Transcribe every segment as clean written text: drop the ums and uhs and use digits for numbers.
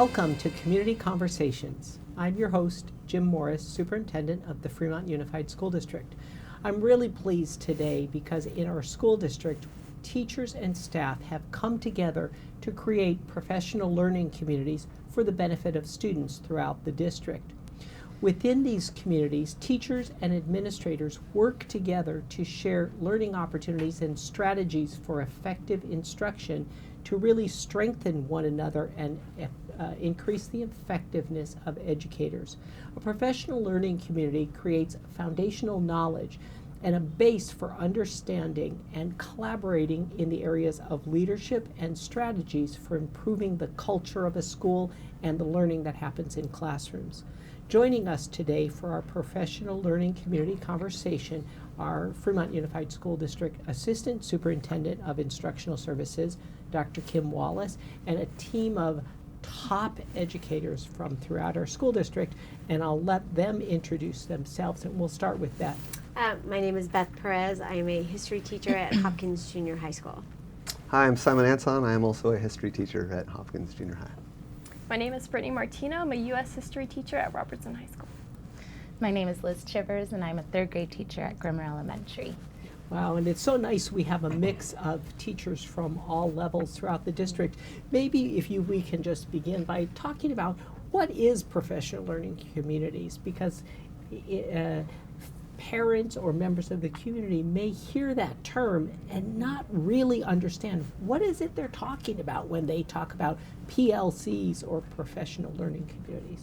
Welcome to Community Conversations. I'm your host, Jim Morris, Superintendent of the Fremont Unified School District. I'm really pleased today because in our school district, teachers and staff have come together to create professional learning communities for the benefit of students throughout the district. Within these communities, teachers and administrators work together to share learning opportunities and strategies for effective instruction to really strengthen one another and increase the effectiveness of educators. A professional learning community creates foundational knowledge and a base for understanding and collaborating in the areas of leadership and strategies for improving the culture of a school and the learning that happens in classrooms. Joining us today for our professional learning community conversation are Fremont Unified School District Assistant Superintendent of Instructional Services, Dr. Kim Wallace, and a team of top educators from throughout our school district, and I'll let them introduce themselves, and we'll start with Beth. My name is Beth Perez. I am a history teacher at Hopkins Junior High School. Hi, I'm Simon Anton. I am also a history teacher at Hopkins Junior High. My name is Brittany Martino. I'm a U.S. history teacher at Robertson High School. My name is Liz Chivers, and I'm a third grade teacher at Grimmer Elementary. Wow, and it's so nice we have a mix of teachers from all levels throughout the district. Maybe if we can just begin by talking about what is professional learning communities, because parents or members of the community may hear that term and not really understand what is it they're talking about when they talk about PLCs or professional learning communities.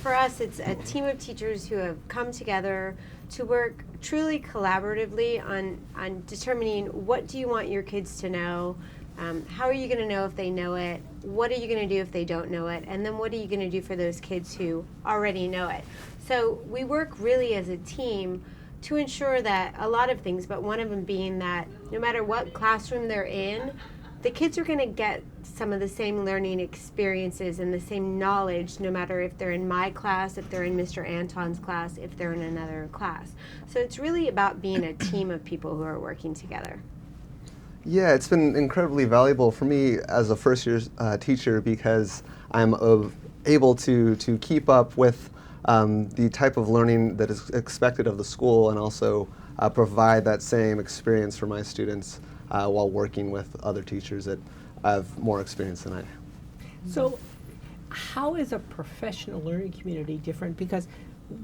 For us, it's a team of teachers who have come together to work truly collaboratively on determining what do you want your kids to know, how are you going to know if they know it, what are you going to do if they don't know it, and then what are you going to do for those kids who already know it. So we work really as a team to ensure that a lot of things, but one of them being that no matter what classroom they're in, the kids are going to get some of the same learning experiences and the same knowledge no matter if they're in my class, if they're in Mr. Anton's class, if they're in another class. So it's really about being a team of people who are working together. Yeah, it's been incredibly valuable for me as a first-year teacher because I'm able to keep up with the type of learning that is expected of the school and also provide that same experience for my students while working with other teachers that have more experience than I do. So how is a professional learning community different? Because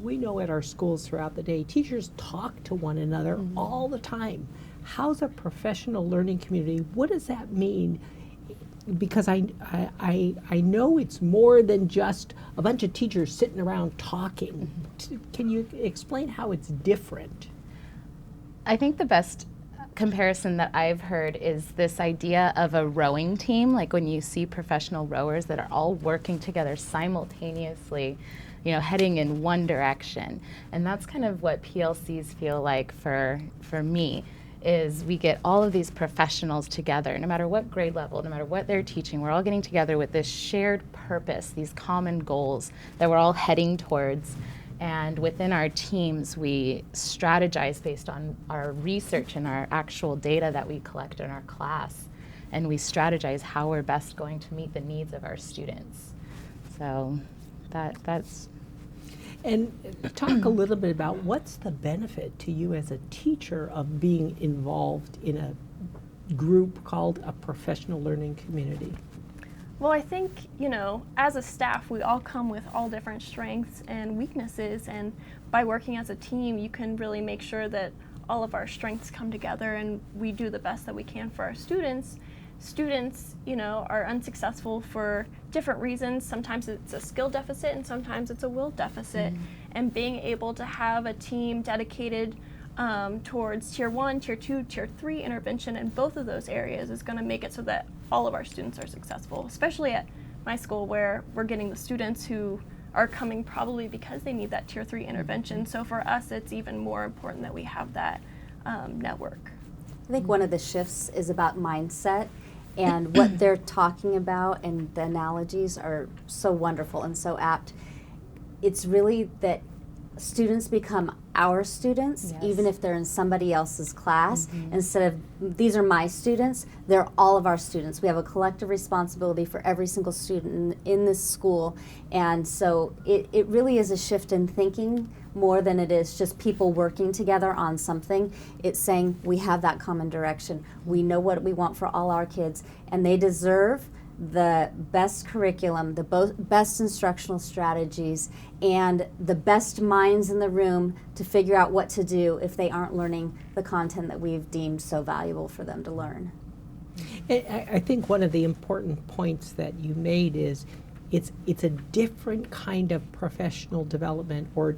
we know at our schools throughout the day, teachers talk to one another all the time. How's a professional learning community? What does that mean? Because I know it's more than just a bunch of teachers sitting around talking. Can you explain how it's different? I think the best comparison that I've heard is this idea of a rowing team, like when you see professional rowers that are all working together simultaneously, heading in one direction. And that's kind of what PLCs feel like for me, is we get all of these professionals together, no matter what grade level, no matter what they're teaching, we're all getting together with this shared purpose, these common goals that we're all heading towards. And within our teams, we strategize based on our research and our actual data that we collect in our class. And we strategize how we're best going to meet the needs of our students. So that's... And talk a little bit about what's the benefit to you as a teacher of being involved in a group called a professional learning community? Well, I think, as a staff, we all come with all different strengths and weaknesses, and by working as a team, you can really make sure that all of our strengths come together and we do the best that we can for our students. Students, are unsuccessful for different reasons. Sometimes it's a skill deficit and sometimes it's a will deficit. And being able to have a team dedicated towards Tier 1, Tier 2, Tier 3 intervention in both of those areas is going to make it so that all of our students are successful, especially at my school where we're getting the students who are coming probably because they need that Tier 3 intervention. So for us, it's even more important that we have that network. I think one of the shifts is about mindset, and what they're talking about and the analogies are so wonderful and so apt. It's really that students become our students, Yes. even if they're in somebody else's class. Instead of, these are my students, they're all of our students. We have a collective responsibility for every single student in this school. And so it really is a shift in thinking more than it is just people working together on something. It's saying we have that common direction. We know what we want for all our kids, and they deserve the best curriculum, the best instructional strategies, and the best minds in the room to figure out what to do if they aren't learning the content that we've deemed so valuable for them to learn. I think one of the important points that you made is it's a different kind of professional development or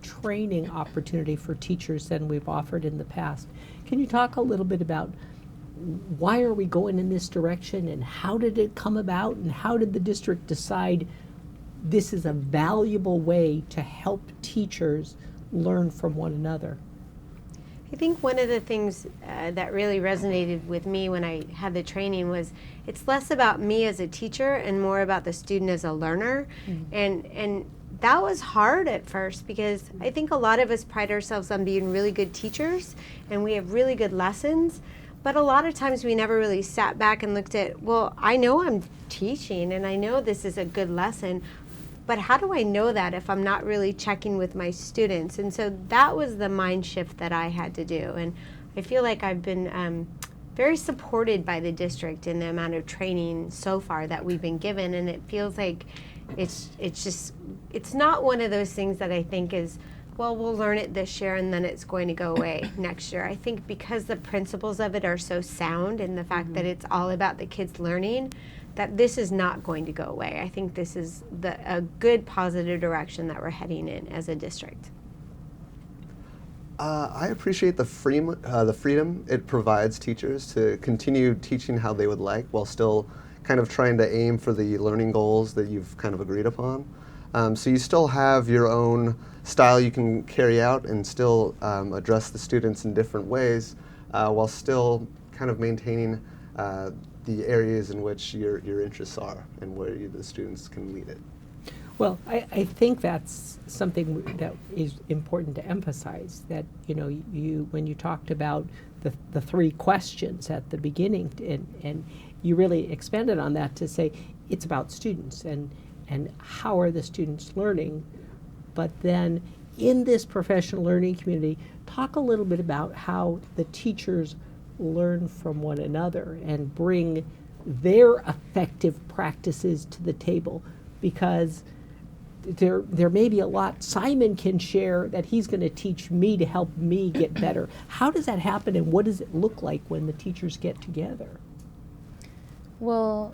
training opportunity for teachers than we've offered in the past. Can you talk a little bit about why are we going in this direction, and how did it come about, and how did the district decide this is a valuable way to help teachers learn from one another? I think one of the things that really resonated with me when I had the training was it's less about me as a teacher and more about the student as a learner. And that was hard at first, because I think a lot of us pride ourselves on being really good teachers and we have really good lessons. But a lot of times we never really sat back and looked at, well, I know I'm teaching and I know this is a good lesson, but how do I know that if I'm not really checking with my students? And so that was the mind shift that I had to do. And I feel like I've been very supported by the district in the amount of training so far that we've been given. And it feels like it's not one of those things that I think is, well, we'll learn it this year and then it's going to go away next year. I think because the principles of it are so sound, and the fact that it's all about the kids learning, that this is not going to go away. I think this is a good positive direction that we're heading in as a district. I appreciate the freedom it provides teachers to continue teaching how they would like, while still kind of trying to aim for the learning goals that you've kind of agreed upon. So you still have your own style you can carry out and still address the students in different ways, while still kind of maintaining the areas in which your interests are and where the students can lead it. Well, I think that's something that is important to emphasize, that you when you talked about the three questions at the beginning, and you really expanded on that to say it's about students and how are the students learning. But then in this professional learning community, talk a little bit about how the teachers learn from one another and bring their effective practices to the table, because there may be a lot Simon can share that he's going to teach me to help me get better. How does that happen, and what does it look like when the teachers get together? Well,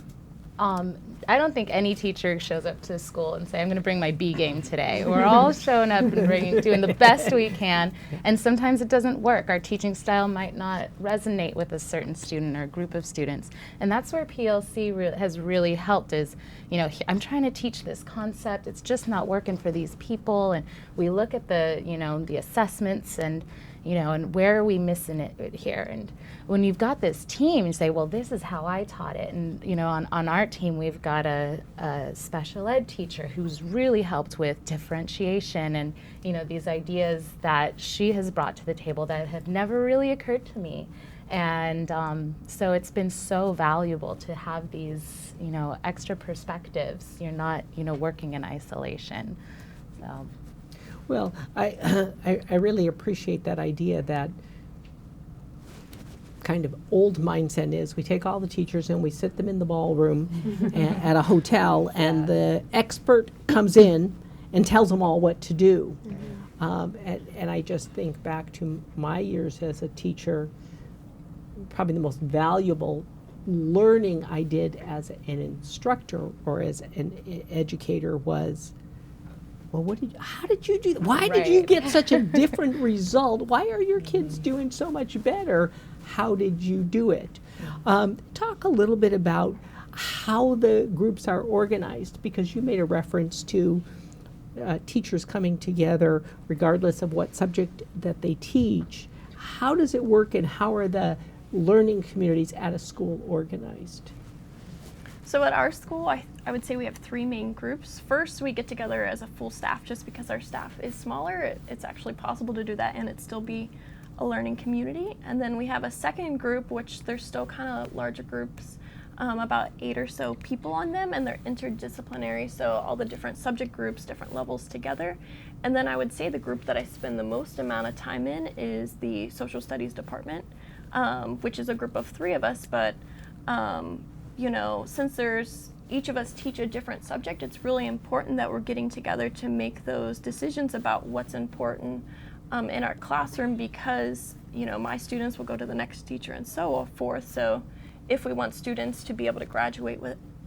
I don't think any teacher shows up to school and say, I'm going to bring my B game today. We're all showing up and doing the best we can, and sometimes it doesn't work. Our teaching style might not resonate with a certain student or group of students, and that's where PLC has really helped. Is, I'm trying to teach this concept, it's just not working for these people, and we look at the assessments and and where are we missing it here? And when you've got this team, you say, well, this is how I taught it. And, on our team, we've got a special ed teacher who's really helped with differentiation and, these ideas that she has brought to the table that have never really occurred to me. And so it's been so valuable to have these, extra perspectives. You're not, working in isolation. So. Well, I really appreciate that idea, that kind of old mindset is we take all the teachers and we sit them in the ballroom at a hotel, and the expert comes in and tells them all what to do. And I just think back to my years as a teacher, probably the most valuable learning I did as an instructor or as an educator was, well, how did you do that? Why did you get such a different result? Why are your kids doing so much better? How did you do it? Talk a little bit about how the groups are organized, because you made a reference to teachers coming together regardless of what subject that they teach. How does it work, and how are the learning communities at a school organized? So at our school, I would say we have 3 main groups. First, we get together as a full staff just because our staff is smaller. It's actually possible to do that and it still be a learning community. And then we have a second group, which there's still kind of larger groups, about 8 or so people on them, and they're interdisciplinary, so all the different subject groups, different levels together. And then I would say the group that I spend the most amount of time in is the social studies department, which is a group of 3 of us, but you know, since each of us teach a different subject, it's really important that we're getting together to make those decisions about what's important in our classroom, because, you know, my students will go to the next teacher and so forth. So if we want students to be able to graduate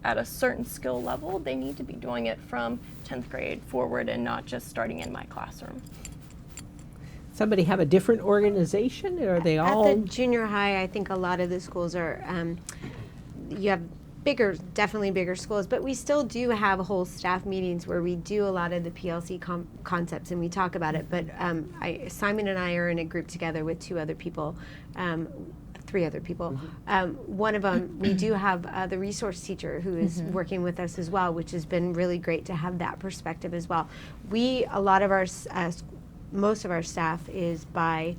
at a certain skill level, they need to be doing it from 10th grade forward and not just starting in my classroom. Somebody have a different organization, or are they all? At the junior high, I think a lot of the schools are, you have definitely bigger schools, but we still do have whole staff meetings where we do a lot of the PLC concepts and we talk about it. But Simon and I are in a group together with 2 other people, 3 other people. One of them, we do have the resource teacher who is working with us as well, which has been really great to have that perspective as well. Most of our staff is by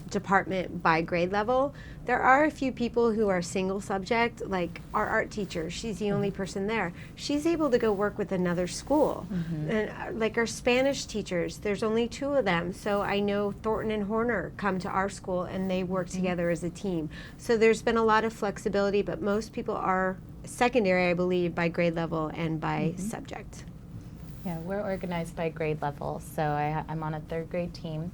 department, by grade level. There are a few people who are single subject, like our art teacher. She's the only person there. She's able to go work with another school. And like our Spanish teachers, there's only 2 of them. So I know Thornton and Horner come to our school and they work together as a team. So there's been a lot of flexibility, but most people are secondary, I believe, by grade level and by subject. Yeah, we're organized by grade level. So I'm on a 3rd grade team.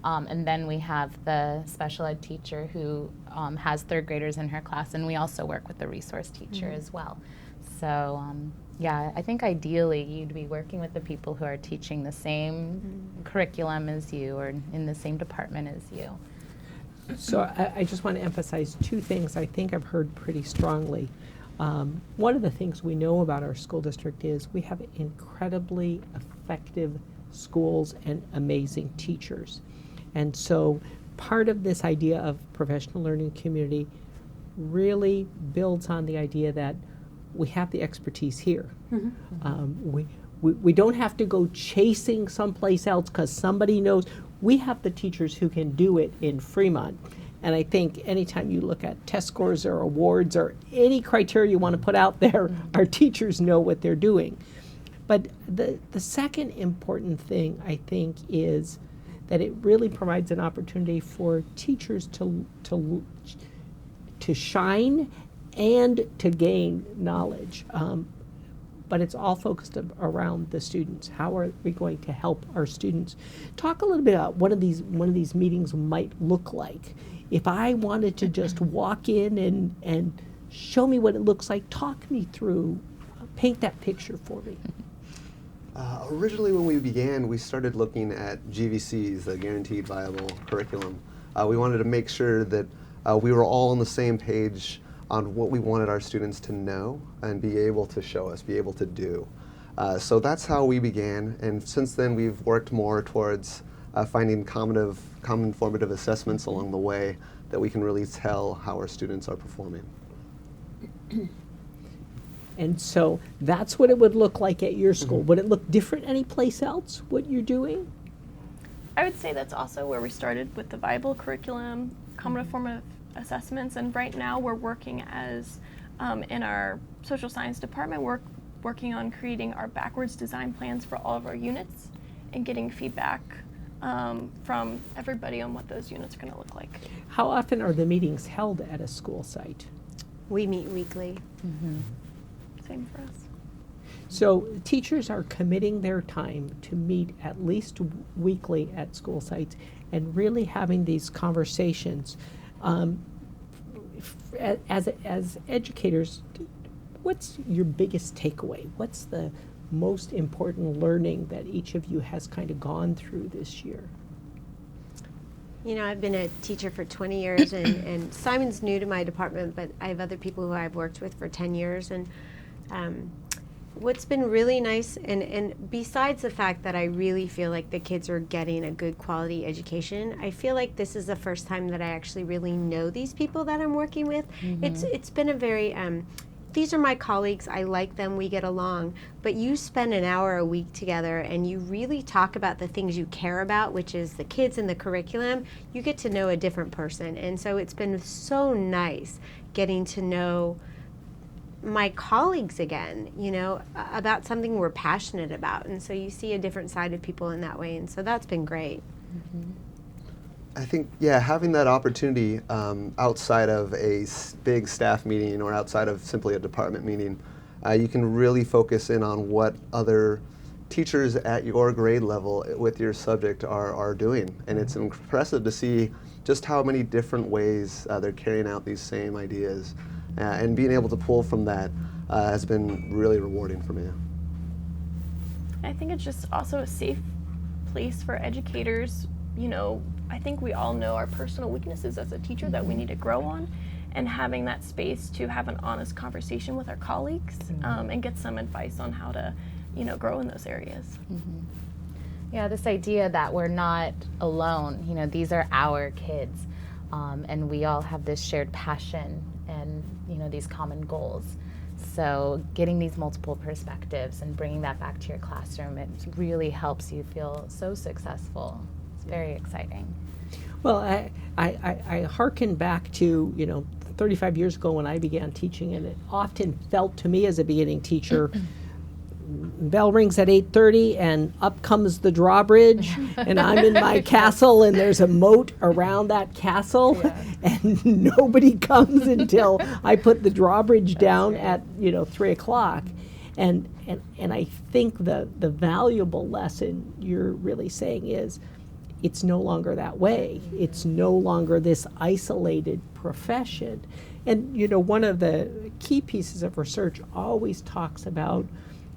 And then we have the special ed teacher who has 3rd graders in her class, and we also work with the resource teacher as well. So yeah, I think ideally you'd be working with the people who are teaching the same curriculum as you or in the same department as you. So I just want to emphasize 2 things I think I've heard pretty strongly. One of the things we know about our school district is we have incredibly effective schools and amazing teachers. And so part of this idea of professional learning community really builds on the idea that we have the expertise here. We don't have to go chasing someplace else because somebody knows. We have the teachers who can do it in Fremont. And I think anytime you look at test scores or awards or any criteria you want to put out there, our teachers know what they're doing. But the second important thing, I think, is that it really provides an opportunity for teachers to shine and to gain knowledge. But it's all focused around the students. How are we going to help our students? Talk a little bit about what one of these meetings might look like. If I wanted to just walk in and show me what it looks like, talk me through, paint that picture for me. Originally, when we began, we started looking at GVCs, the Guaranteed Viable Curriculum. We wanted to make sure that we were all on the same page on what we wanted our students to know and be able to show us, be able to do. So that's how we began, and since then we've worked more towards finding common formative assessments along the way that we can really tell how our students are performing. And so that's what it would look like at your school. Would it look different any place else, what you're doing? I would say that's also where we started with the Bible curriculum, common formative assessments, and right now we're working as, in our social science department, we're working on creating our backwards design plans for all of our units and getting feedback from everybody on what those units are going to look like. How often are the meetings held at a school site? We meet weekly. Same for us. So teachers are committing their time to meet at least weekly at school sites and really having these conversations. As educators, what's your biggest takeaway? What's the most important learning that each of you has kind of gone through this year? You know, I've been a teacher for 20 years, and Simon's new to my department, but I have other people who I've worked with for 10 years. And what's been really nice, and besides the fact that I really feel like the kids are getting a good quality education, I feel like this is the first time that I actually really know these people that I'm working with. It's been a very these are my colleagues, I like them, we get along, but you spend an hour a week together and you really talk about the things you care about, which is the kids and the curriculum, you get to know a different person. And so it's been so nice getting to know my colleagues again, about something we're passionate about. And so you see a different side of people in that way. And so that's been great. Mm-hmm. I think, yeah, having that opportunity outside of a big staff meeting or outside of simply a department meeting, you can really focus in on what other teachers at your grade level with your subject are doing. And it's impressive to see just how many different ways they're carrying out these same ideas. And being able to pull from that has been really rewarding for me. I think it's just also a safe place for educators. I think we all know our personal weaknesses as a teacher that we need to grow on, and having that space to have an honest conversation with our colleagues and get some advice on how to, grow in those areas. Mm-hmm. Yeah, this idea that we're not alone, these are our kids, and we all have this shared passion and, these common goals. So getting these multiple perspectives and bringing that back to your classroom, it really helps you feel so successful. It's very exciting. Well, I hearken back to, 35 years ago when I began teaching, and it often felt to me as a beginning teacher, bell rings at 8:30 and up comes the drawbridge and I'm in my castle and there's a moat around that castle and nobody comes until I put the drawbridge down at 3 o'clock. And I think the valuable lesson you're really saying is it's no longer that way. It's no longer this isolated profession. And one of the key pieces of research always talks about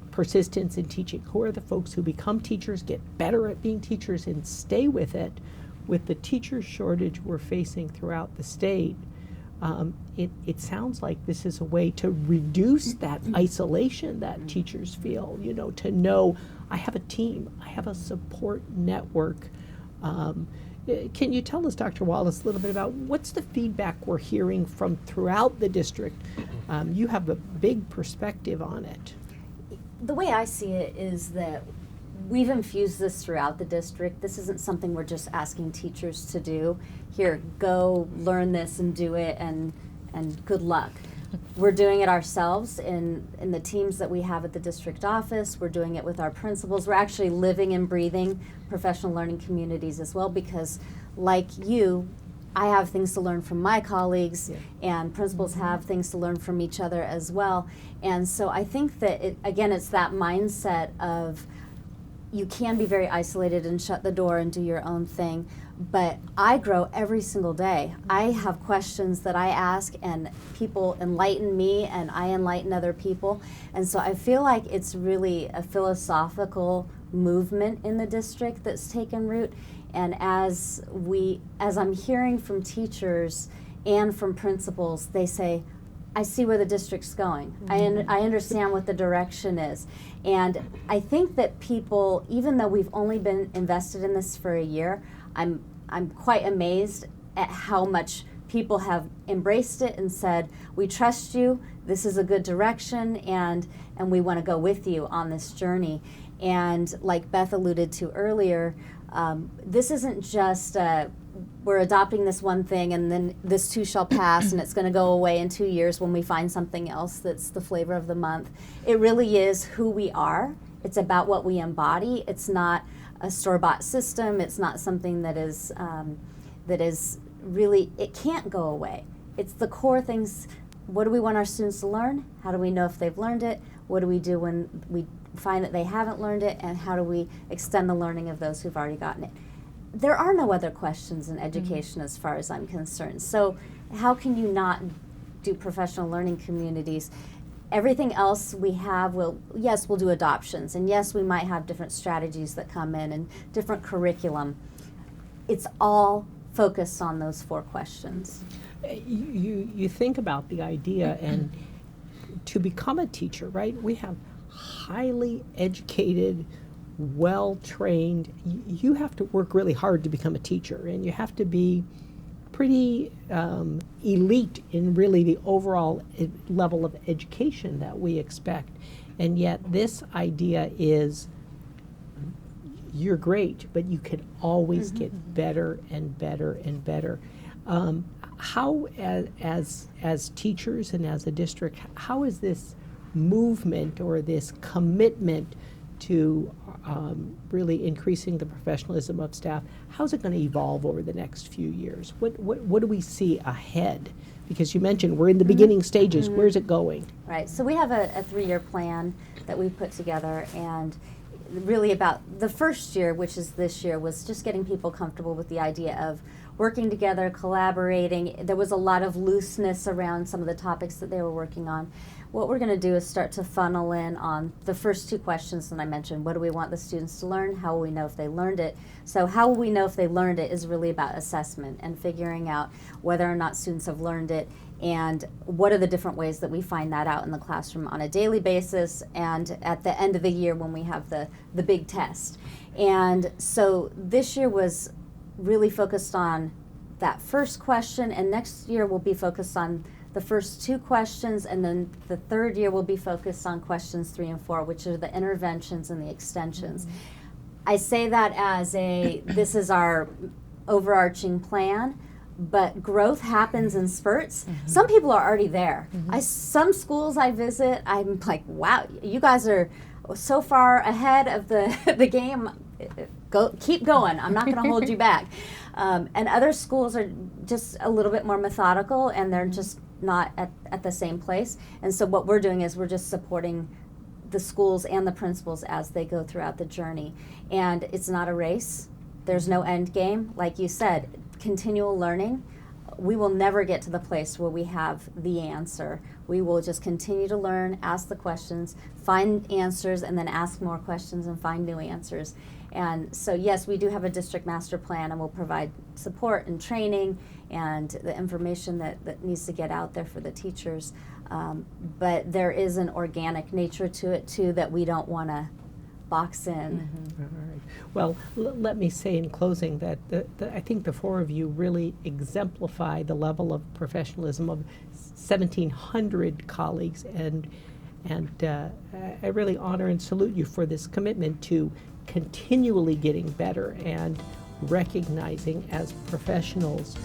persistence in teaching. Who are the folks who become teachers, get better at being teachers, and stay with it? With the teacher shortage we're facing throughout the state, it sounds like this is a way to reduce that isolation that teachers feel, to know I have a team, I have a support network. Can you tell us, Dr. Wallace, a little bit about what's the feedback we're hearing from throughout the district? You have a big perspective on it. The way I see it is that we've infused this throughout the district. This isn't something we're just asking teachers to do. Here, go learn this and do it, and good luck. We're doing it ourselves in the teams that we have at the district office. We're doing it with our principals. We're actually living and breathing professional learning communities as well, because like you, I have things to learn from my colleagues, and principals have things to learn from each other as well. And so I think that, it's that mindset of you can be very isolated and shut the door and do your own thing, but I grow every single day. I have questions that I ask, and people enlighten me, and I enlighten other people. And so I feel like it's really a philosophical movement in the district that's taken root. And as I'm hearing from teachers and from principals, they say, I see where the district's going. I understand what the direction is. And I think that people, even though we've only been invested in this for a year, I'm quite amazed at how much people have embraced it and said, we trust you, this is a good direction, and we want to go with you on this journey. And like Beth alluded to earlier, this isn't just we're adopting this one thing and then this too shall pass and it's going to go away in 2 years when we find something else that's the flavor of the month. It really is who we are. It's about what we embody. It's not a store-bought system. It's not something that is really, it can't go away. It's the core things. What do we want our students to learn? How do we know if they've learned it? What do we do when we find that they haven't learned it? And how do we extend the learning of those who've already gotten it? There are no other questions in education as far as I'm concerned. So how can you not do professional learning communities? Everything else we have, we'll do adoptions, and yes, we might have different strategies that come in and different curriculum. It's all focused on those 4 questions. You think about the idea, and to become a teacher, right? We have highly educated, well-trained. You have to work really hard to become a teacher, and you have to be pretty elite in really the overall level of education that we expect. And yet this idea is, you're great, but you can always get better and better and better. How, as teachers and as a district, how is this movement or this commitment to really increasing the professionalism of staff, how's it going to evolve over the next few years? What do we see ahead? Because you mentioned we're in the beginning stages. Where's it going? Right. So we have a 3-year plan that we put together, and really about the first year, which is this year, was just getting people comfortable with the idea of working together, collaborating. There was a lot of looseness around some of the topics that they were working on. What we're going to do is start to funnel in on the first 2 questions that I mentioned. What do we want the students to learn? How will we know if they learned it? So how will we know if they learned it is really about assessment and figuring out whether or not students have learned it, and what are the different ways that we find that out in the classroom on a daily basis and at the end of the year when we have the big test. And so this year was really focused on that first question, and next year will be focused on the first 2 questions, and then the 3rd year will be focused on questions 3 and 4, which are the interventions and the extensions. I say that as this is our overarching plan, but growth happens in spurts. Some people are already there. Some schools I visit, I'm like, wow, you guys are so far ahead of the game. Keep going. I'm not going to hold you back. And other schools are just a little bit more methodical, and they're just not at the same place. And so what we're doing is we're just supporting the schools and the principals as they go throughout the journey. And it's not a race. There's no end game. Like you said, continual learning. We will never get to the place where we have the answer. We will just continue to learn, ask the questions, find answers, and then ask more questions and find new answers. And so yes, we do have a district master plan, and we'll provide support and training and the information that needs to get out there for the teachers. But there is an organic nature to it too that we don't want to box in. All right. Well, let me say in closing that I think the 4 of you really exemplify the level of professionalism of 1,700 colleagues, and I really honor and salute you for this commitment to continually getting better and recognizing as professionals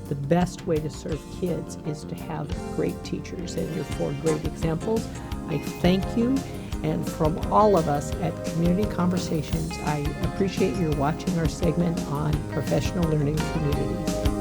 the best way to serve kids is to have great teachers, and you're 4 great examples. I thank you, and from all of us at Community Conversations, I appreciate your watching our segment on professional learning communities.